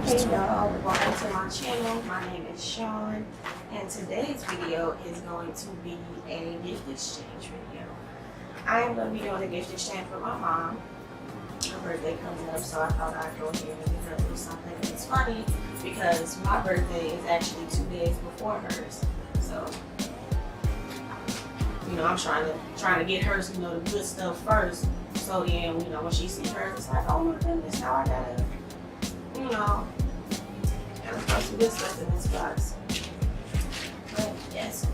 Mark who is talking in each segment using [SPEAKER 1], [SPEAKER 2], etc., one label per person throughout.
[SPEAKER 1] Hey y'all, welcome to my channel. My name is Sean, and today's video is going to be a gift exchange video. I am going to be doing a gift exchange for my mom. Her birthday coming up, so I thought I'd go ahead and get her a little something. And it's funny because my birthday is actually 2 days before hers, so I'm trying to get hers, the good stuff first. So then, when she sees hers, it's like, oh my goodness, now I gotta throw some good stuff in this box. But yes.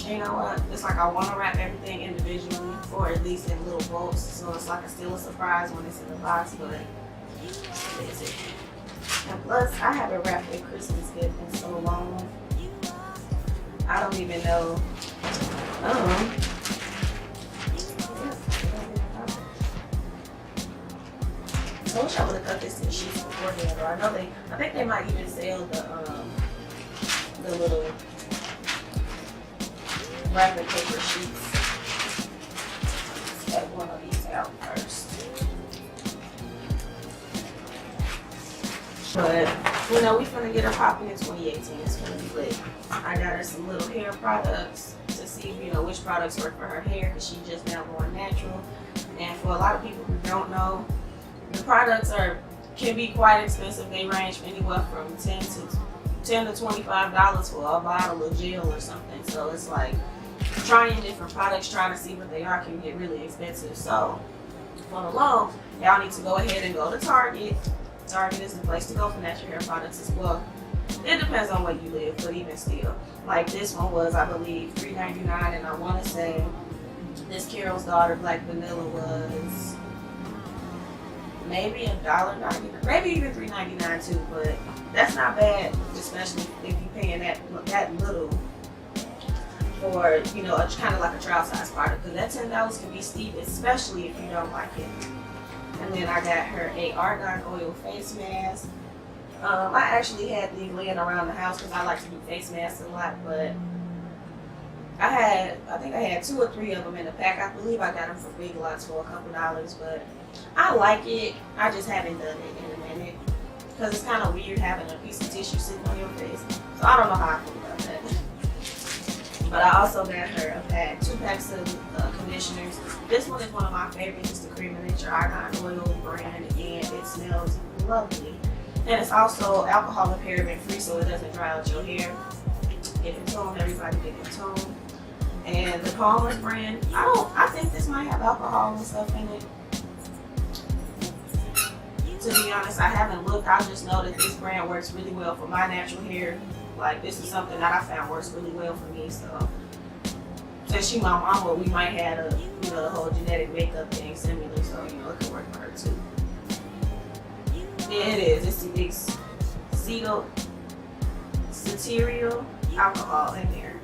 [SPEAKER 1] You know what? It's like I want to wrap everything individually, or at least in little bolts, so it's like still a surprise when it's in the box, but it is. And plus, I haven't wrapped a Christmas gift in so long. I don't even know. I wish I would have cut this in sheets beforehand, or I think they might even sell the little wrapping paper sheets. Let's get one of these out first. But we finna get her popping in 2018. It's gonna be lit. I got her some little hair products to see which products work for her hair, because she's just now going natural. And for a lot of people who don't know, the products can be quite expensive. They range anywhere from $10 to $25 for a bottle of gel or something. So it's like trying different products, trying to see what they are, can get really expensive. So for the low, y'all need to go ahead and go to Target. Target is the place to go for natural hair products as well. It depends on where you live, but even still, like this one was, I believe, $3.99, and I want to say this Carol's Daughter Black Vanilla was maybe $1.99, maybe even $3.99 too, but that's not bad, especially if you're paying that little for kind of like a trial size product, because that $10 can be steep, especially if you don't like it. And then I got her a argan oil face mask. I actually had these laying around the house because I like to do face masks a lot, but I think I had 2 or 3 of them in a pack. I believe I got them from Big Lots for a couple dollars, but I like it. I just haven't done it in a minute because it's kind of weird having a piece of tissue sitting on your face. So I don't know how I feel about that. But I also got her a pack, 2 packs of conditioners. This one is one of my favorites. It's the Cream of Nature Argan Oil brand, and it smells lovely. And it's also alcohol and paraben free, so it doesn't dry out your hair. It can tone, everybody get it tone. And the Palmer's brand, I think this might have alcohol and stuff in it. To be honest, I haven't looked. I just know that this brand works really well for my natural hair. Like, this is something that I found works really well for me. So since she's my mama, we might have the whole genetic makeup thing similar, so it could work for her too. Yeah, it is. It's ceterial alcohol in there,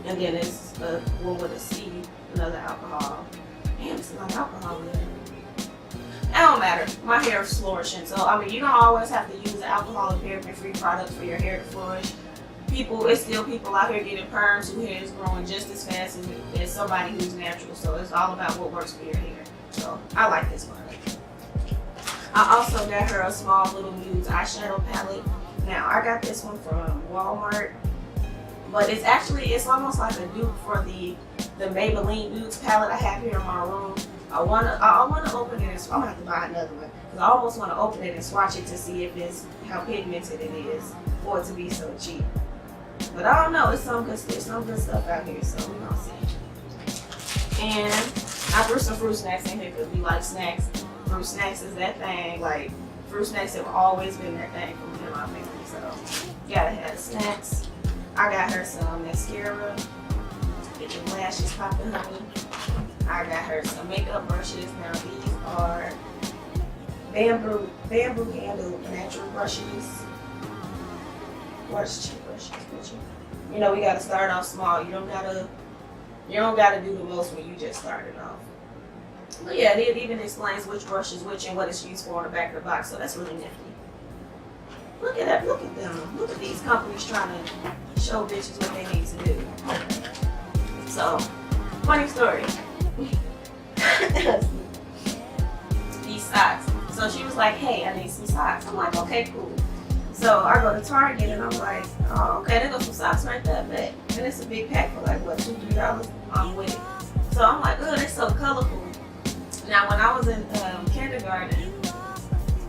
[SPEAKER 1] and then it's one with a C, another alcohol. Damn, it's a lot of alcohol in there. It don't matter. My hair is flourishing, so you don't always have to use an alcohol and paraben-free product for your hair to flourish. It's still people out here getting perms whose hair is growing just as fast as somebody who's natural. So it's all about what works for your hair. So I like this product. I also got her a small little nude eyeshadow palette. Now I got this one from Walmart, but it's almost like a dupe for the Maybelline nudes palette I have here in my room. I wanna open it, and I'm gonna have to buy another one because I almost want to open it and swatch it to see how pigmented it is for it to be so cheap. But I don't know. It's some good stuff out here, so we're gonna see. And I threw some fruit snacks in here because we like snacks. Fruit snacks is that thing. Like, fruit snacks have always been that thing for me and my family. So gotta have snacks. I got her some mascara. Get the lashes popping, honey. I got her some makeup brushes. Now these are bamboo handle natural brushes. What's cheap brushes? We gotta start off small. You don't gotta do the most when you just started off. But yeah, it even explains which brush is which and what it's used for on the back of the box, so that's really nifty. Look at that, look at them. Look at these companies trying to show bitches what they need to do. So, funny story. socks. So she was like, hey, I need some socks. I'm like, okay, cool. So I go to Target and I'm like, oh, okay, there goes some socks right there, bet. And it's a big pack for like, what, $2, $3? I'm with it. So I'm like, oh, they're so colorful. Now, when I was in kindergarten,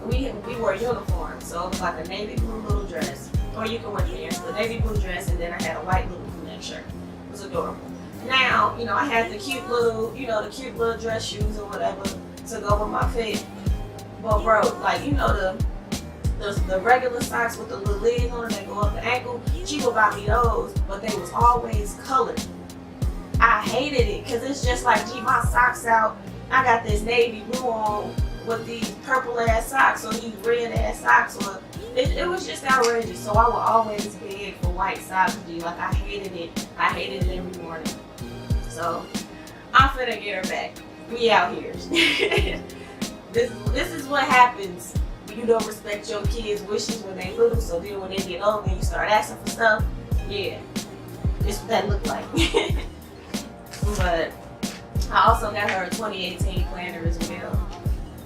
[SPEAKER 1] we wore uniforms. So it was like a navy blue little dress, or you can wear pants, the navy blue dress, and then I had a white little V-neck shirt. It was adorable. Now, you know, I had the cute little, you know, the cute little dress shoes or whatever to go with my fit. But bro, like, you know, the regular socks with the little lid on it that go up the ankle, she would buy me those, but they was always colored. I hated it because it's just like, gee, my socks out. I got this navy blue on with these purple ass socks or these red ass socks, or it was just outrageous. So I would always beg for white socks, G. Like I hated it. I hated it every morning. So I'm finna get her back. We out here. This is what happens when you don't respect your kids' wishes when they little. So then when they get old and you start asking for stuff, yeah, this what that look like. But I also got her a 2018 planner as well.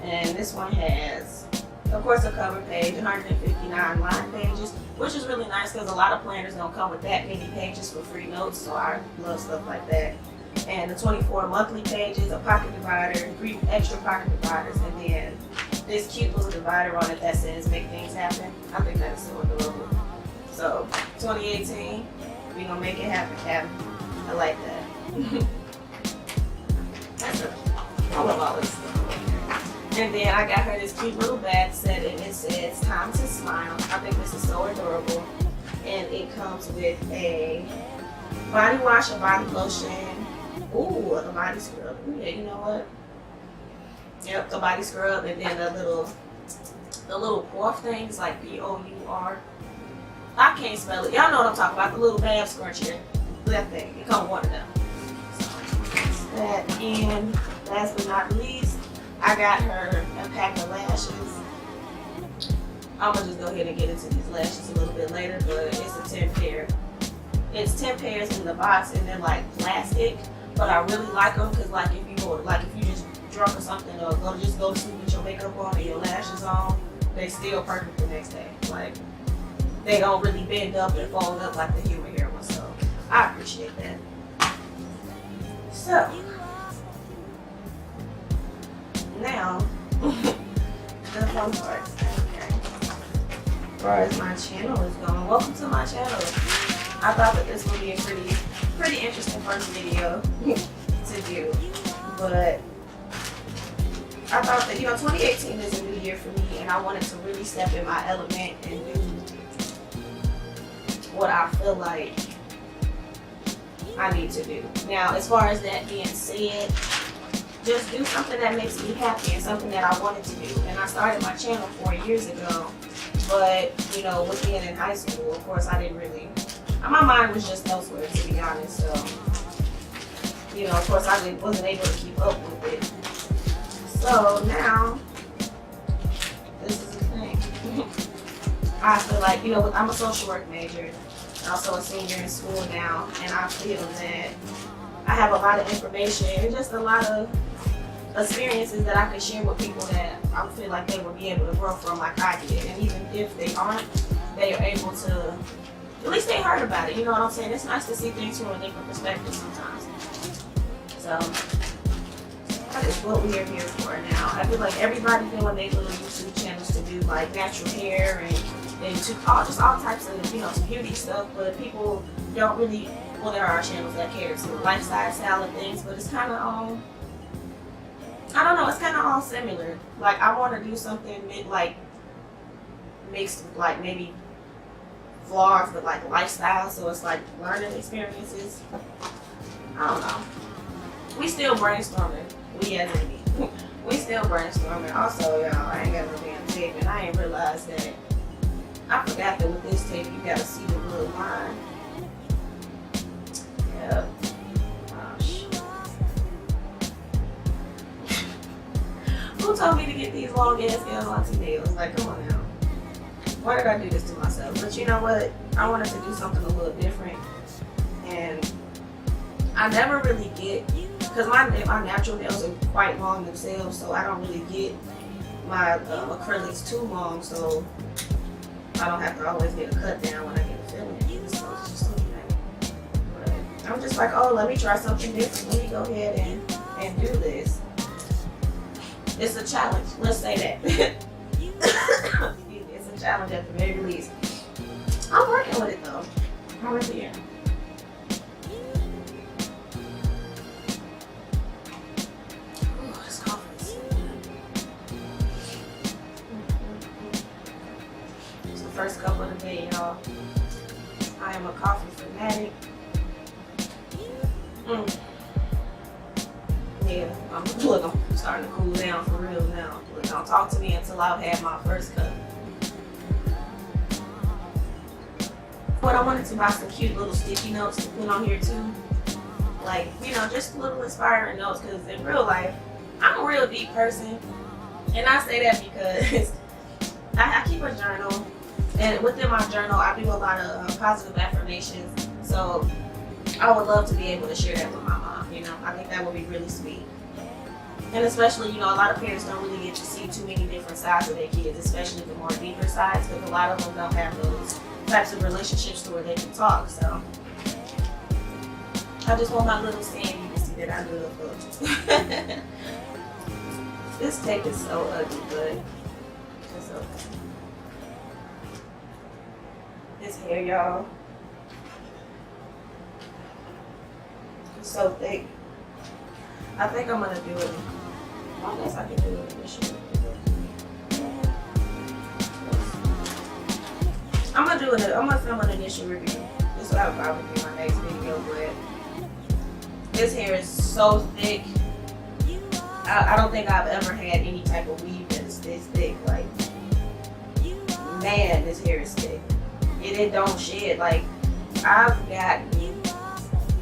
[SPEAKER 1] And this one has, of course, a cover page, 159 line pages, which is really nice because a lot of planners don't come with that many pages for free notes, so I love stuff like that. And the 24 monthly pages, a pocket divider, 3 extra pocket dividers, and then this cute little divider on it that says make things happen. I think that is so adorable. So 2018, we gonna make it happen, Cap. I like that. That's it. I love all this stuff. And then I got her this cute little bag set, and it says time to smile. I think this is so adorable. And it comes with a body wash, a body lotion. Ooh, a body scrub. Ooh, yeah, you know what? Yep, the body scrub, and then the little pour things like P-O-U-R. I can't spell it. Y'all know what I'm talking about. The little bath scrunchie. That thing. It comes with one of them. So that, and last but not least, I got her a pack of lashes. I'm gonna just go ahead and get into these lashes a little bit later, but it's a 10 pair. It's 10 pairs in the box, and they're like plastic, but I really like them because like if you just drunk or something, or go to sleep with your makeup on and your lashes on, they still perfect the next day. Like they don't really bend up and fold up like the human hair ones, so I appreciate that. So now, the fun part. Okay. As far as my channel is going, welcome to my channel. I thought that this would be a pretty interesting first video to do, but I thought that 2018 is a new year for me, and I wanted to really step in my element and do what I feel like I need to do. Now, as far as that being said, just do something that makes me happy and something that I wanted to do. And I started my channel 4 years ago, but with being in high school, of course, I didn't really, my mind was just elsewhere, to be honest. So, of course, I wasn't able to keep up with it. So now, this is the thing. I feel like, I'm a social work major, also a senior in school now, and I feel that I have a lot of information and just a lot of experiences that I could share with people that I feel like they will be able to grow from like I did. And even if they aren't, they are able to, at least they heard about it, you know what I'm saying? It's nice to see things from a different perspective sometimes. So, that is what we are here for now. I feel like everybody doing their little YouTube channels to do like natural hair and just all types of beauty stuff, but people don't really, well, there are channels that cater to lifestyle style and things, but it's kind of I don't know, it's kind of all similar. Like I want to do something mixed with like maybe vlogs, but like lifestyle, so it's like learning experiences. I don't know. We still brainstorming. We as in me. We still brainstorming. Also, y'all, I ain't got no damn tape, and I ain't realized that. I forgot that with this tape, you gotta see the little line. Yep. Oh, shit. Who told me to get these long ass nails nails? Like, come on now. Why did I do this to myself? But you know what? I wanted to do something a little different. And I never really get, because my natural nails are quite long themselves, so I don't really get my acrylics too long, so I don't have to always get a cut down when I get a filling. So it's just okay. But I'm just like, oh, let me try something different. Let me go ahead and do this. It's a challenge. Let's say that. It's a challenge at the very least. I'm working with it though. I'm really here. First cup of the day, y'all. I am a coffee fanatic. Yeah, I'm starting to cool down for real now. Look, don't talk to me until I've had my first cup. But I wanted to buy some cute little sticky notes to put on here too. Like, you know, just little inspiring notes, because in real life, I'm a real deep person. And I say that because I keep a journal. And within my journal, I do a lot of positive affirmations. So I would love to be able to share that with my mom. You know, I think that would be really sweet. And especially, you know, a lot of parents don't really get to see too many different sides of their kids, especially the more deeper sides, because a lot of them don't have those types of relationships to where they can talk. So I just want my little Sandy to see that I love her. This tape is so ugly, but it's okay. This hair, y'all, it's so thick. I think I'm gonna do it. I guess I can do it initially. I'm gonna film an initial review. This will probably be my next video, but this hair is so thick. I don't think I've ever had any type of weave that's this thick. Like, man, this hair is thick. It don't shed. Like, I've got,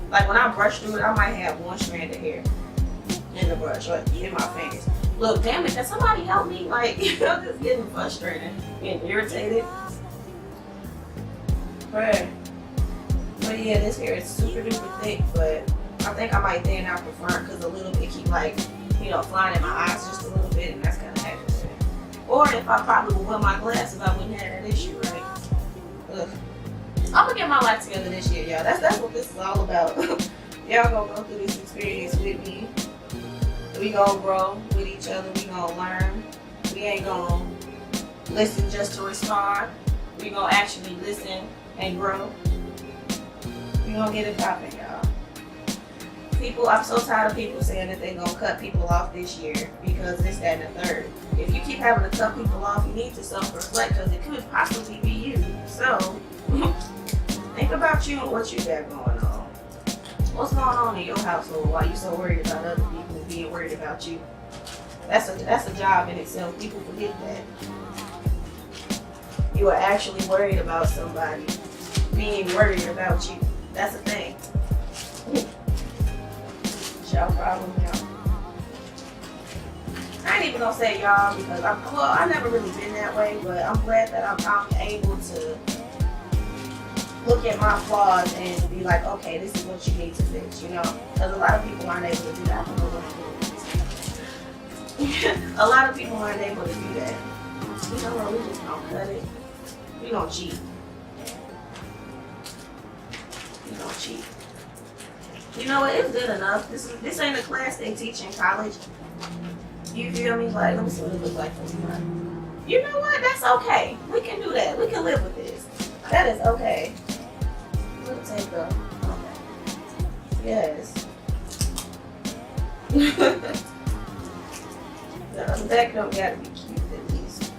[SPEAKER 1] like, when I brush through it, I might have one strand of hair in the brush, like in my fingers. Look, damn it, can somebody help me? Like, I'm just getting frustrated, getting irritated. But yeah, this hair is super duper thick, but I think I might thin out the front because a little bit keep, like, you know, flying in my eyes just a little bit, and that's kind of aggravating. Or if I probably would wear my glasses, I wouldn't have that issue, right? Ugh. I'm gonna get my life together this year, y'all. That's what this is all about. Y'all gonna go through this experience with me. We gonna grow with each other. We gonna learn. We ain't gonna listen just to respond. We gonna actually listen and grow. We gonna get it popping, y'all. People, I'm so tired of people saying that they gonna cut people off this year because this, that, and the third. If you keep having to cut people off, you need to self-reflect because it could possibly be you. So, think about you and what you got going on. What's going on in your household? Why you so worried about other people being worried about you? That's a job in itself. People forget that. You are actually worried about somebody being worried about you. That's a thing. It's y'all problem, y'all. I ain't even gonna say y'all because I never really been that way, but I'm glad that I'm able to look at my flaws and be like, okay, this is what you need to fix, you know? Because a lot of people aren't able to do that. I don't know what I'm doing. A lot of people aren't able to do that. You know what? We just gonna cut it. We gonna cheat. We gonna cheat. You know what? It's good enough. This ain't a class they teach in college. You feel me? Like, let me see what it looks like from the front. You know what? That's okay. We can do that. We can live with this. That is okay. We'll take the, okay. Yes. The back don't gotta be cute at least.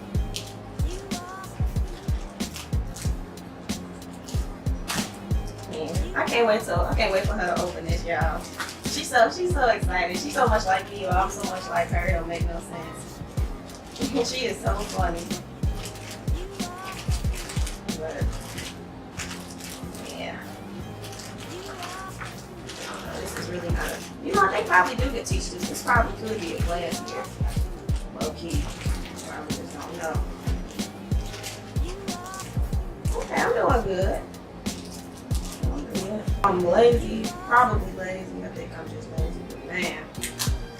[SPEAKER 1] Man, I can't wait for her to open this, y'all. She's so excited. She's so much like me, or I'm so much like her. It don't make no sense. She is so funny. But yeah, this is really not a. You know, they probably do get teach this. This probably could be a class here. Low key, probably just don't know. Okay, I'm doing good. I'm lazy, probably lazy. I think I'm just lazy, but man,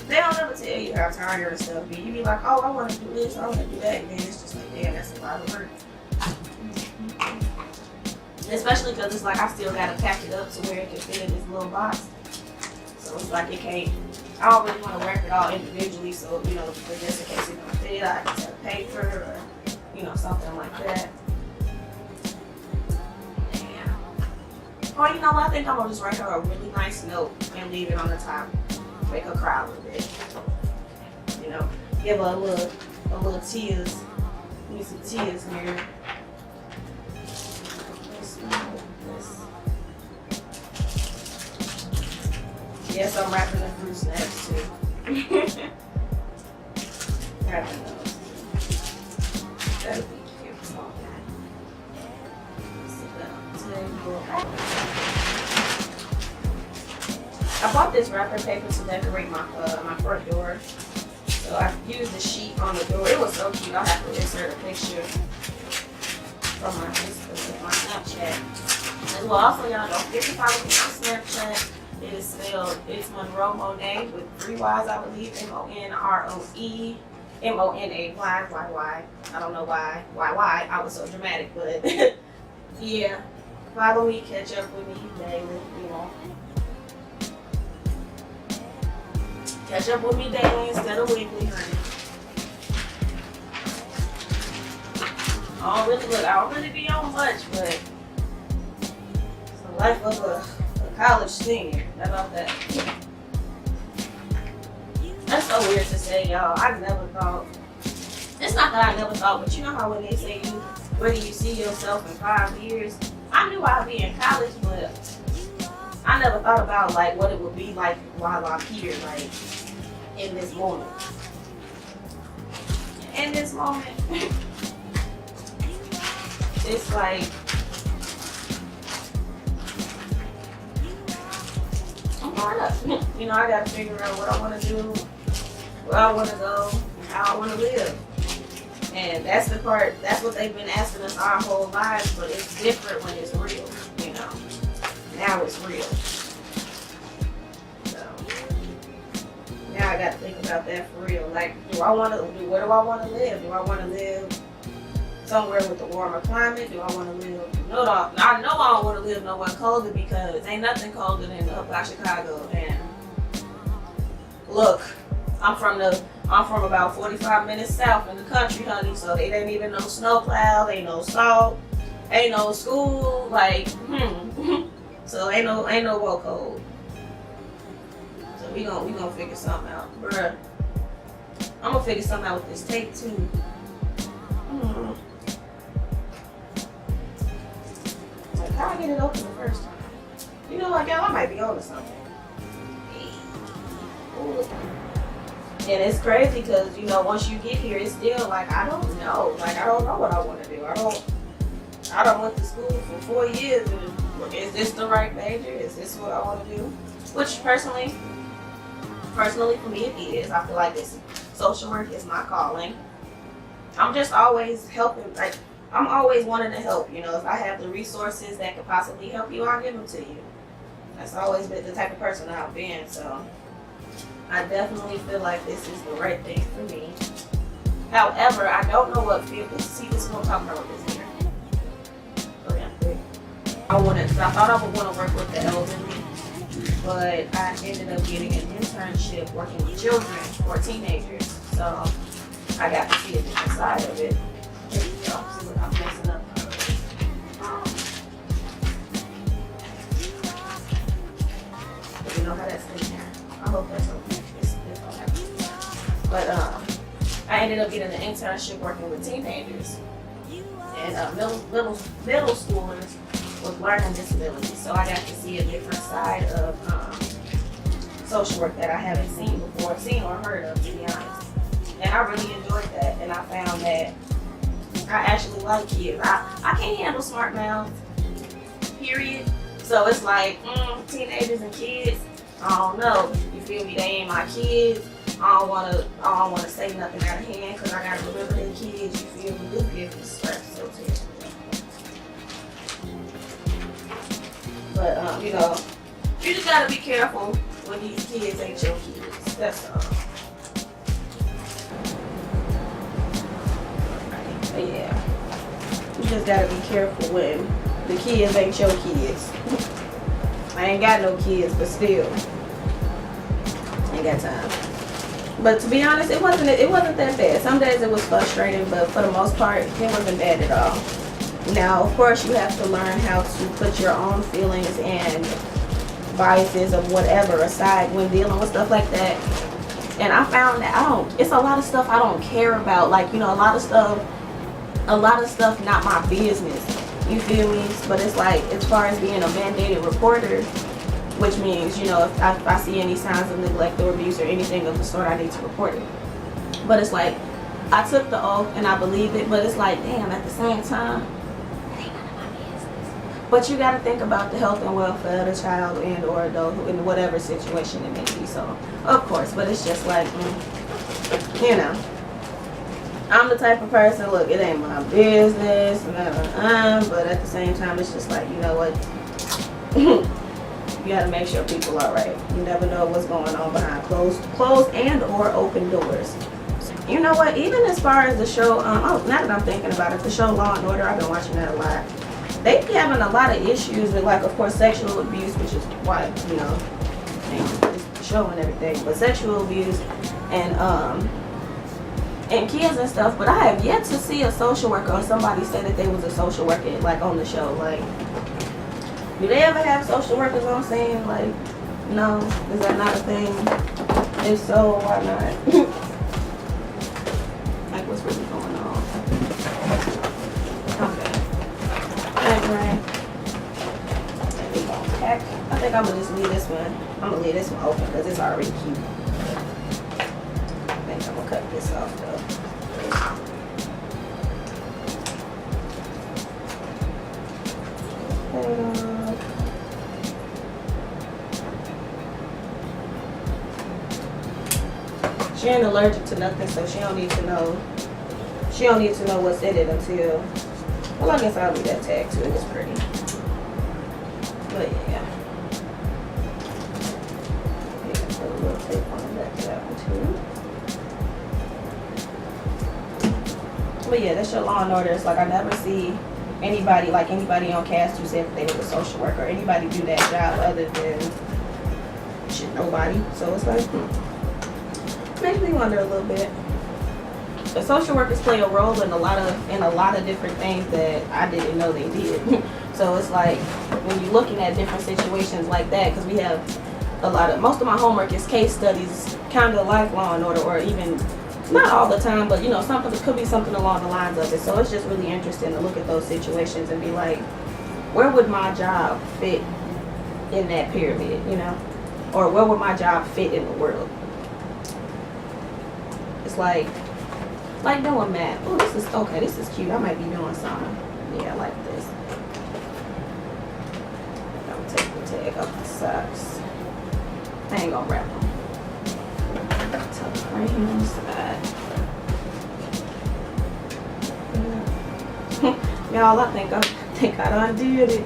[SPEAKER 1] they don't ever tell you how tired and stuff be. You be like, oh, I want to do this, I want to do that, and then it's just like, damn, that's a lot of work. Especially because it's like I still gotta pack it up to where it can fit in this little box. So it's like it can't. I don't really want to wrap it all individually, so you know, for just in case it don't fit, I can take paper or you know something like that. Or you know what? I think I'm gonna just write her a really nice note and leave it on the top. Make her cry a little bit. You know, give her a little tears. Need some tears here. Yes, I'm wrapping the fruit snacks too. Wrapping those. That'll be cute. I bought this wrapper paper to decorate my front door. So I used the sheet on the door. It was so cute. I have to insert a picture from my Snapchat. And well, also y'all don't forget to follow me on Snapchat. It is spelled, it's monroemonay with 3 Y's, I believe. MONROE MONAY. I don't know why I was so dramatic, but yeah. Follow me, catch up with me daily, you know. Catch up with me daily instead of weekly, honey. I don't really be on much, but it's the life of a college senior. How about that? That's so weird to say, y'all. I never thought. It's not that I never thought, but you know how when they say where do you see yourself in 5 years? I knew I'd be in college, but I never thought about like what it would be like while I'm here, like in this moment. In this moment, it's like I'm growing up. You know, I gotta figure out what I want to do, where I want to go, how I want to live. And that's the part, that's what they've been asking us our whole lives, but it's different when it's real, you know. Now it's real. So, now I got to think about that for real. Like, where do I want to live? Do I want to live somewhere with a warmer climate? Do I want to live, I know I don't want to live nowhere colder because ain't nothing colder than up by Chicago. And look, I'm from about 45 minutes south in the country, honey, so they ain't even no snow plow, ain't no salt, ain't no school, like, so ain't no woke cold. So we gonna figure something out, bruh. I'm gonna figure something out with this tape too. Like, how I get it open the first time? You know what, y'all, I might be on to something. Ooh. And it's crazy because, you know, once you get here, it's still like, I don't know. Like, I don't know what I want to do. I don't went to school for 4 years. And is this the right major? Is this what I want to do? Which personally for me, it is. I feel like social work is my calling. I'm just always helping. Like, I'm always wanting to help. You know, if I have the resources that could possibly help you, I'll give them to you. That's always been the type of person I've been, so I definitely feel like this is the right thing for me. However, I don't know what field. See, this is what I'm talking about with this here. Oh yeah, I thought I would want to work with the elderly, but I ended up getting an internship working with children or teenagers. So I got to see a different side of it. There you go. See what I'm messing up. But you know how that's in there. I hope that's okay. But I ended up getting an internship working with teenagers and middle schoolers with learning disabilities. So I got to see a different side of social work that I haven't seen or heard of, to be honest. And I really enjoyed that. And I found that I actually like kids. I can't handle smart mouths, period. So it's like teenagers and kids. I don't know. You feel me? They ain't my kids. I don't want to say nothing out of hand because I got to remember their kids. You feel me? This gift is stressed so terrible. But you know, you just gotta be careful when these kids ain't your kids. That's all. So yeah, you just gotta be careful when the kids ain't your kids. I ain't got no kids, but still, ain't got time. But to be honest, it wasn't that bad. Some days it was frustrating, but for the most part, it wasn't bad at all. Now, of course, you have to learn how to put your own feelings and biases of whatever aside when dealing with stuff like that. And I found that it's a lot of stuff I don't care about. Like, you know, a lot of stuff not my business. You feel me? But it's like, as far as being a mandated reporter, which means, you know, if I see any signs of neglect or abuse or anything of the sort, I need to report it. But it's like, I took the oath and I believe it, but it's like, damn, at the same time, it ain't none of my business. But you got to think about the health and welfare of the child and or adult in whatever situation it may be. So, of course, but it's just like, you know, I'm the type of person, look, it ain't my business, but at the same time, it's just like, you know what, you gotta make sure people are right. You never know what's going on behind closed and or open doors. You know what, even as far as the show, now that I'm thinking about it, the show Law and Order, I've been watching that a lot. They be having a lot of issues with, like, of course, sexual abuse, which is why, you know, it's the show and everything, but sexual abuse and kids and stuff. But I have yet to see a social worker or somebody say that they was a social worker, like, on the show. Like, do they ever have social workers on scene? Like, no, is that not a thing? If so, why not? Like, what's really going on? Okay. Alright. I think I'm gonna just leave this one. I'm gonna leave this one open because it's already cute. I think I'm gonna cut this off though. She ain't allergic to nothing, so she don't need to know. She don't need to know what's in it until. Well, I guess I'll leave that tag too. It's pretty. But yeah. Put a little tape on the back of that one too. But yeah, that's your Law and Order. It's like I never see anybody on cast who said that they were a social worker or anybody do that job other than shit, nobody. So it's like, makes me wonder a little bit. The social workers play a role in a lot of different things that I didn't know they did. So it's like when you're looking at different situations like that, because we have most of my homework is case studies, kind of like Law and Order, or even not all the time, but you know, something that could be something along the lines of it. So it's just really interesting to look at those situations and be like, where would my job fit in that pyramid, you know, or where would my job fit in the world? It's like doing math. Oh, this is okay. This is cute. I might be doing something. Yeah, I like this. I'm gonna take the tag off the socks. I ain't gonna wrap them. Tuck it right here on the side. Y'all, I think I done did it.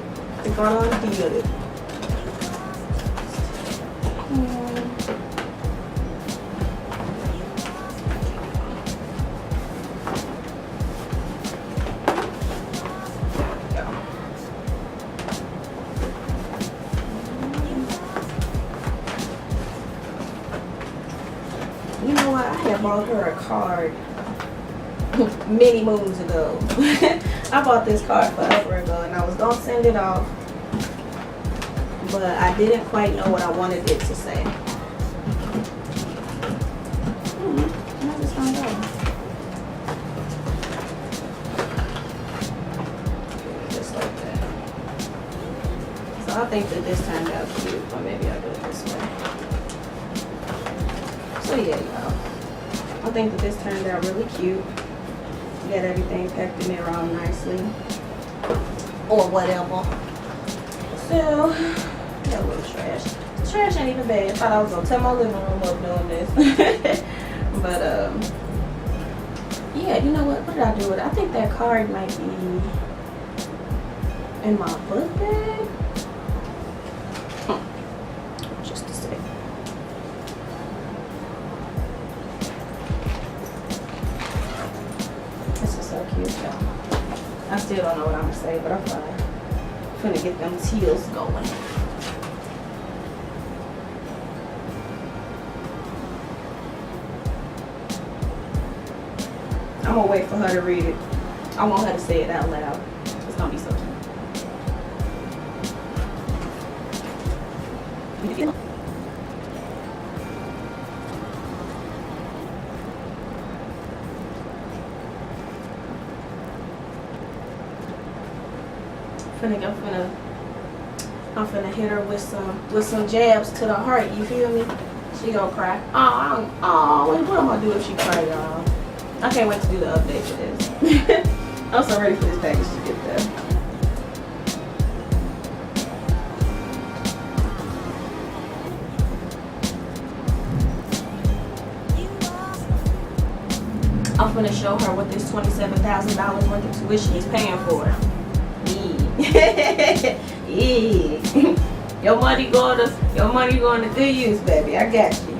[SPEAKER 1] You know what? I had bought her a card many moons ago. I bought this card forever ago and I was gonna send it off, but I didn't quite know what I wanted it to say. I just found out. Just like that. So I think that this turned out cute, or maybe I'll do it this way. So yeah, y'all. I think that this turned out really cute. Got everything packed in there all nicely. Or whatever. So, got a little trash. The trash ain't even bad. I thought I was gonna tear my living room up doing this. But, yeah, you know what? What did I do with it? I think that card might be in my book bag. Just a second. This is so cute, y'all. still don't know what I'm gonna say, but I'm fine. Finna get them teals going. I'm gonna wait for her to read it. I want her to say it out loud. It's gonna be so cute. I'm finna hit her with some jabs to the heart. You feel me? She gonna cry. Oh, what am I gonna do if she cry, y'all? I can't wait to do the update for this. I'm so ready for this package to get there. I'm gonna show her what this $27,000 worth of tuition is paying for. Yeah. Your money going to good use, baby. I got you.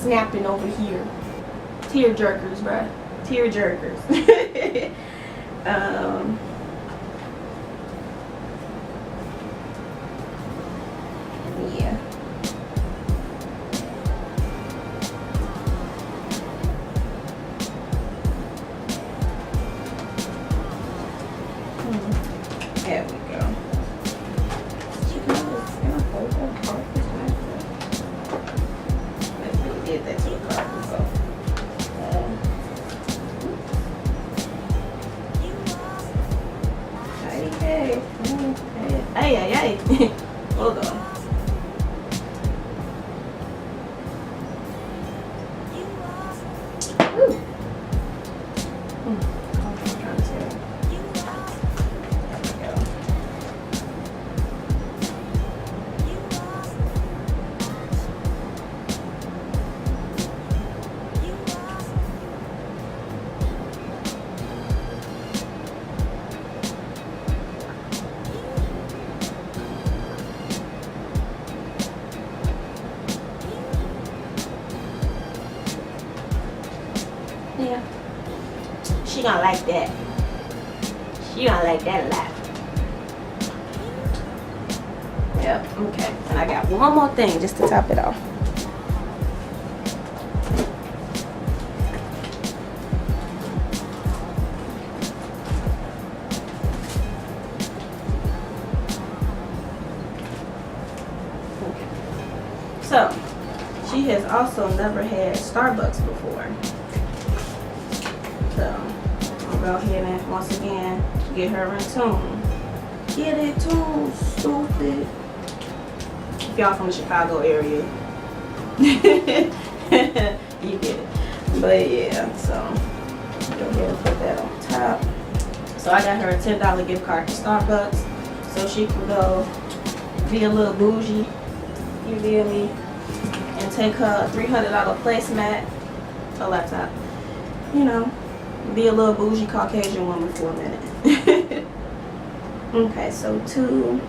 [SPEAKER 1] Snapping over here. Tear jerkers, bruh. Tear jerkers. Yeah. There we go. Did that to the car before. Hey. Hold on. Woo. I'm trying to say. There we go. Yeah. She gonna like that. She gonna like that a lot. Yep, okay. And I got one more thing just to top it off. Okay. So, she has also never had Starbucks before. So, I'll go ahead and once again get her in tune. Get it tuned, stupid. If y'all from the Chicago area, you get it. But yeah, so go ahead and put that on top. So I got her a $10 gift card to Starbucks so she can go be a little bougie. You feel me? And and take her $300 placemat, a laptop. You know, be a little bougie Caucasian woman for a minute. Okay, so to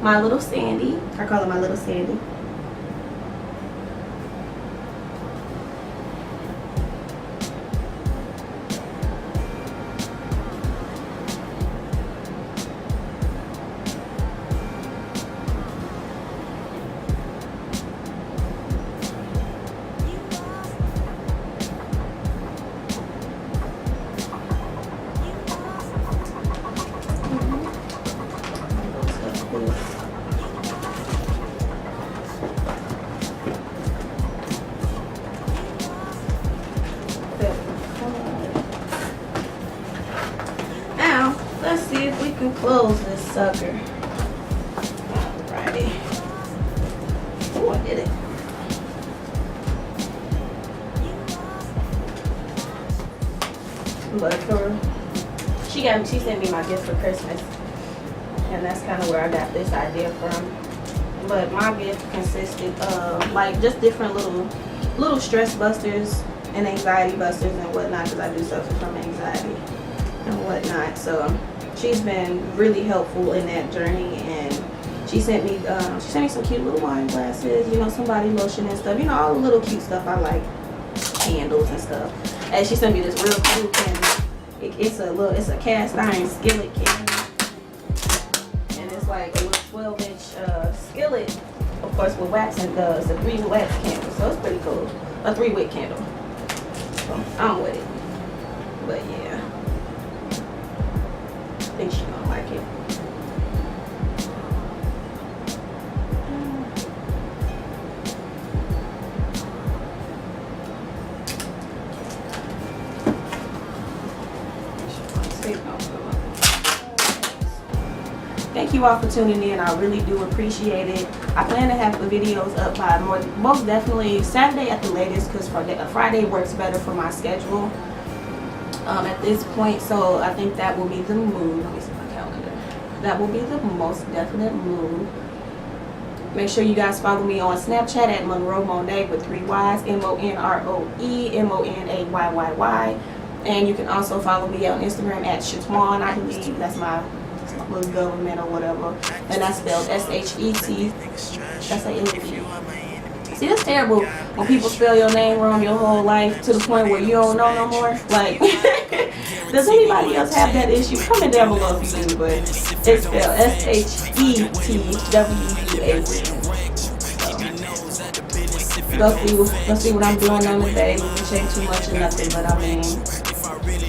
[SPEAKER 1] my little Sandy, I call her my little Sandy. Now, let's see if we can close this sucker. Alrighty. Oh, I did it. But she sent me my gift for Christmas. And that's kind of where I got this idea from. But my gift consisted of like just different little stress busters and anxiety busters and whatnot, because I do suffer from anxiety and whatnot. So she's been really helpful in that journey, and she sent me some cute little wine glasses, you know, some body lotion and stuff, you know, all the little cute stuff I like, candles and stuff. And she sent me this real cool candle. It's a cast iron skillet candle, and it's like a little 12-inch skillet, of course, with wax, and it's a 3 wax candle, so it's pretty cool. A 3 wick candle. So I'm with it, but yeah, I think she's gonna like it. Thank you all for tuning in. I really do appreciate it. I plan to have the videos up by most definitely Saturday at the latest, because Friday works better for my schedule at this point. So I think that will be the move. Let me see my calendar. That will be the most definite move. Make sure you guys follow me on Snapchat at monroemonay with 3 Y's, MONROE, and you can also follow me on Instagram at Chit-Chat. I believe that's my little government or whatever, and that's spelled S-H-E-T. That's A-L-E. See, that's terrible when people spell your name wrong your whole life to the point where you don't know no more. Like, does anybody else have that issue? Comment down below if you do, but it's spelled S-H-E-T-W-U-A-T. Go see what I'm doing on the day. It ain't too much or nothing, but I mean,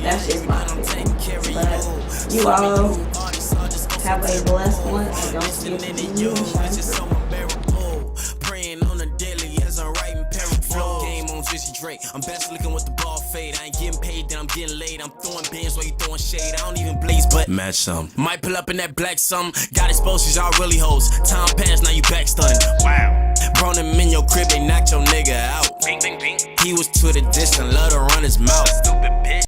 [SPEAKER 1] that's just my opinion. But you all have a blessed one, and don't see it to be you and shine through. Praying on a daily as I'm writing flow. Game on Jizzy Drake. I'm best looking with the ball fade. I ain't getting paid, then I'm getting laid. I'm throwing bands while you throwing shade. I don't even blaze, but match some. Might pull up in that black some. Got exposed, y'all really hoes. Time passed, now you back stunned. Wow. Brought them in your crib, they knocked your nigga out. Bing, bing, bing. He was to the distance, love to run his mouth. Stupid bitch.